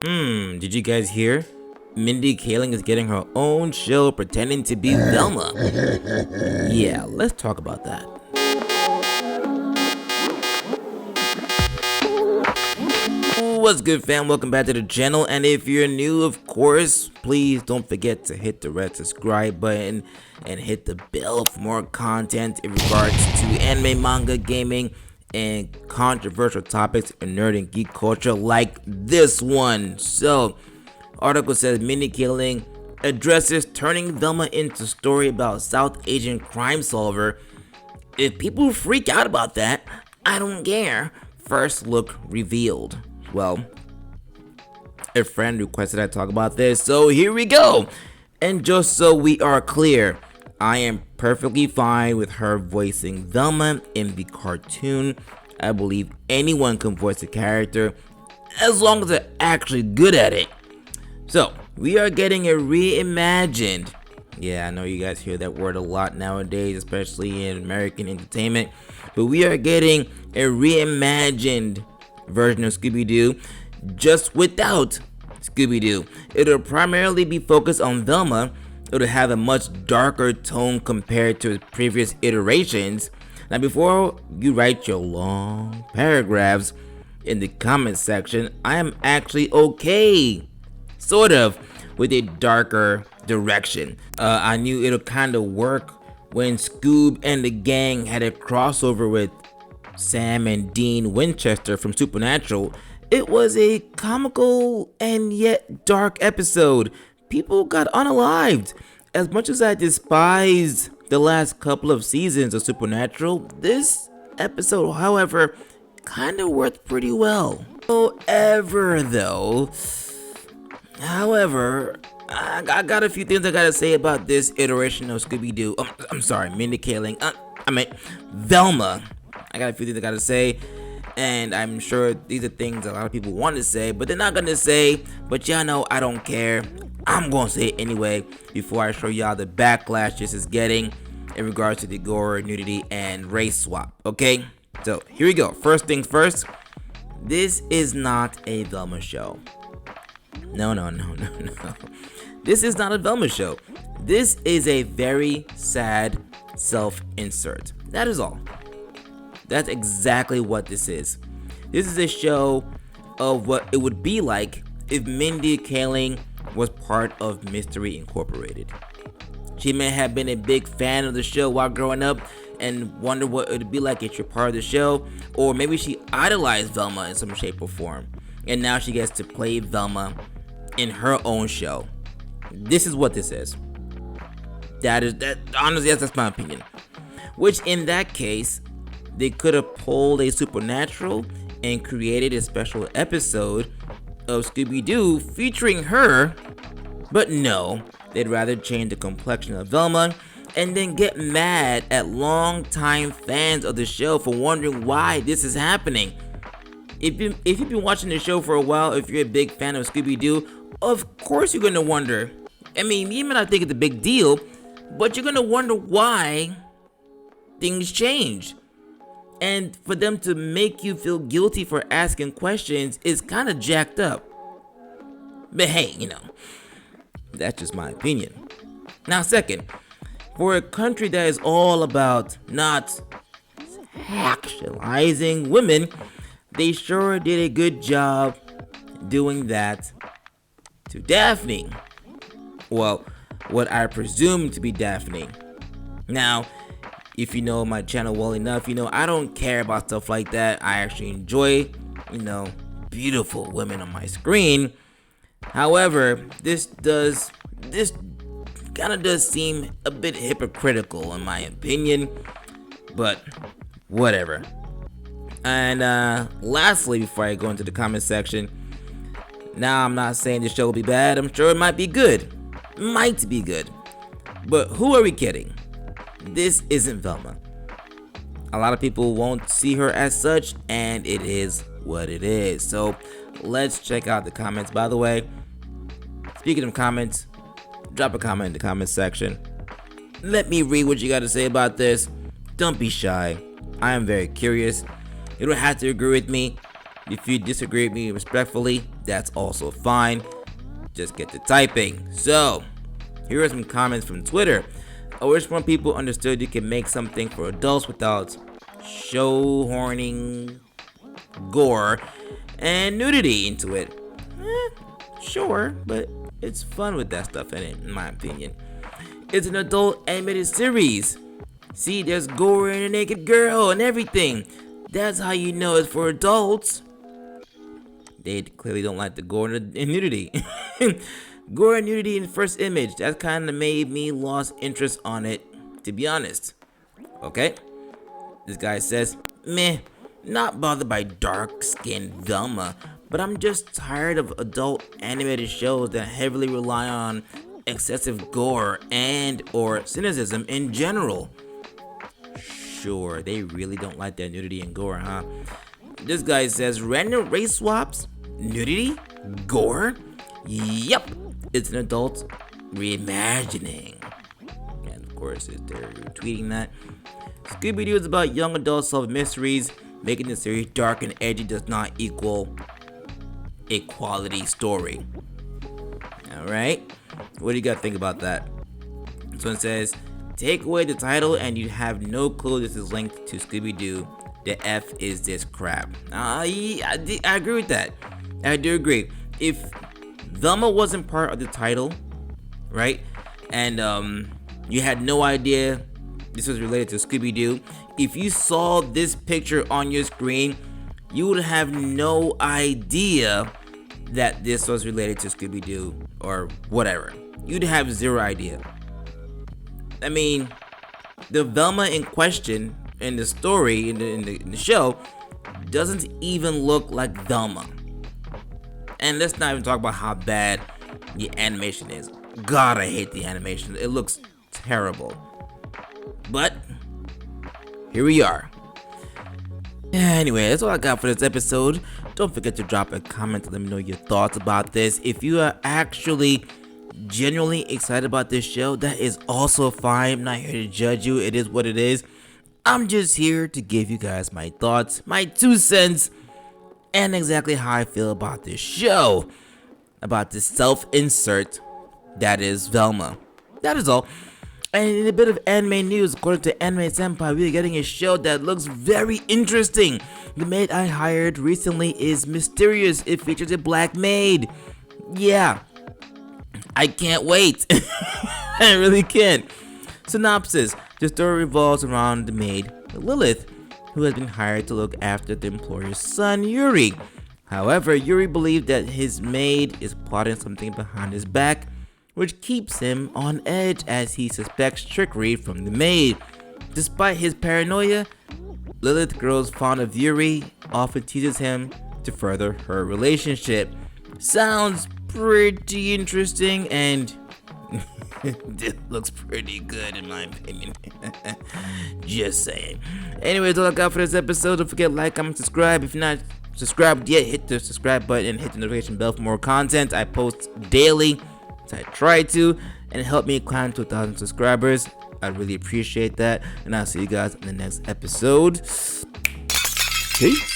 Did you guys hear? Mindy Kaling is getting her own show pretending to be Velma. Yeah, let's talk about that. What's good, fam? Welcome back to the channel, and if you're new, of course, please don't forget to hit the red subscribe button and hit the bell for more content in regards to anime, manga, gaming, and controversial topics in nerd and geek culture like this one. So, article says Mindy Kaling addresses turning Velma into story about South Asian crime solver. If people freak out about that, I don't care. First look revealed. Well, a friend requested I talk about this, so here we go. And just so we are clear, I am perfectly fine with her voicing Velma in the cartoon. I believe anyone can voice a character as long as they're actually good at it. So, we are getting a reimagined. Yeah, I know you guys hear that word a lot nowadays, especially in American entertainment. But we are getting a reimagined version of Scooby-Doo, just without Scooby-Doo. It'll primarily be focused on Velma. It'll have a much darker tone compared to its previous iterations. Now, before you write your long paragraphs in the comment section, I am actually okay, sort of, with a darker direction. I knew it'll kind of work when Scoob and the gang had a crossover with Sam and Dean Winchester from Supernatural. It was a comical and yet dark episode. People got unalived. As much as I despised the last couple of seasons of Supernatural, this episode, however, kind of worked pretty well. However, I got a few things I gotta say about this iteration of Scooby-Doo. I'm sorry, Mindy Kaling. Velma. I got a few things I gotta say, and I'm sure these are things a lot of people want to say, but they're not gonna say. But y'all know I don't care. I'm gonna say it anyway before I show y'all the backlash this is getting in regards to the gore, nudity, and race swap. Okay, so here we go. First things first. This is not a Velma show. No. This is not a Velma show. This is a very sad self-insert. That is all. That's exactly what this is. This is a show of what it would be like if Mindy Kaling was part of Mystery Incorporated. She may have been a big fan of the show while growing up and wonder what it would be like if you're part of the show, or maybe she idolized Velma in some shape or form, and now she gets to play Velma in her own show. This is what this is. Honestly, that's my opinion. Which in that case, they could have pulled a Supernatural and created a special episode of Scooby-Doo featuring her, but no, they'd rather change the complexion of Velma and then get mad at longtime fans of the show for wondering why this is happening. If you've been watching the show for a while, if you're a big fan of Scooby-Doo, of course you're gonna wonder. I mean, you may not think it's a big deal, but you're gonna wonder why things changed. And for them to make you feel guilty for asking questions is kind of jacked up. But hey, that's just my opinion. Now, second, for a country that is all about not sexualizing women, they sure did a good job doing that to Daphne. Well, what I presume to be Daphne. Now, if you know my channel well enough, I don't care about stuff like that. I actually enjoy, beautiful women on my screen. However, this kind of does seem a bit hypocritical in my opinion, but whatever. And lastly, before I go into the comment section, now I'm not saying the show will be bad. I'm sure it might be good. Might be good. But who are we kidding? This isn't Velma. A lot of people won't see her as such, and it is what it is. So let's check out the comments. By the way, speaking of comments, drop a comment in the comment section. Let me read what you got to say about this. Don't be shy. I am very curious. You don't have to agree with me. If you disagree with me respectfully, that's also fine. Just get to typing. So, here are some comments from Twitter. I wish more people understood you can make something for adults without shoehorning, gore, and nudity into it. Sure, but it's fun with that stuff in it, in my opinion. It's an adult animated series. See, there's gore and a naked girl and everything. That's how you know it's for adults. They clearly don't like the gore and nudity. Gore and nudity in the first image. That kind of made me lost interest on it, to be honest. Okay? This guy says, meh, not bothered by dark-skinned Velma, but I'm just tired of adult animated shows that heavily rely on excessive gore and or cynicism in general. Sure, they really don't like that nudity and gore, huh? This guy says, random race swaps? Nudity? Gore? Yep, it's an adult reimagining. And of course, they're tweeting that. Scooby-Doo is about young adults solving mysteries. Making the series dark and edgy does not equal a quality story. Alright, what do you guys think about that? This one says, take away the title and you have no clue this is linked to Scooby-Doo. The F is this crap. I agree with that. I do agree. If Velma wasn't part of the title, right, and you had no idea this was related to Scooby-Doo, if you saw this picture on your screen, you would have no idea that this was related to Scooby-Doo or whatever. You'd have zero idea. I mean, the Velma in question in the story, in the show, doesn't even look like Velma. And let's not even talk about how bad the animation is. God, I hate the animation. It looks terrible. But here we are. Anyway, that's all I got for this episode. Don't forget to drop a comment to let me know your thoughts about this. If you are actually genuinely excited about this show, that is also fine. I'm not here to judge you. It is what it is. I'm just here to give you guys my thoughts, my 2 cents, and exactly how I feel about this show. About this self-insert that is Velma. That is all. And in a bit of anime news, according to Anime Senpai, we are getting a show that looks very interesting. The maid I hired recently is mysterious. It features a black maid. Yeah, I can't wait. I really can't. Synopsis: the story revolves around the maid, Lilith, who has been hired to look after the employer's son, Yuri. However, Yuri believes that his maid is plotting something behind his back, which keeps him on edge as he suspects trickery from the maid. Despite his paranoia, Lilith grows fond of Yuri, often teases him to further her relationship. Sounds pretty interesting, and it looks pretty good in my opinion. Just saying. Anyways, all I got for this episode. Don't forget to like, comment, subscribe. If you're not subscribed yet, hit the subscribe button and hit the notification bell for more content. I post daily. So I try to, and help me climb to 1,000 subscribers. I really appreciate that, and I'll see you guys in the next episode. Peace.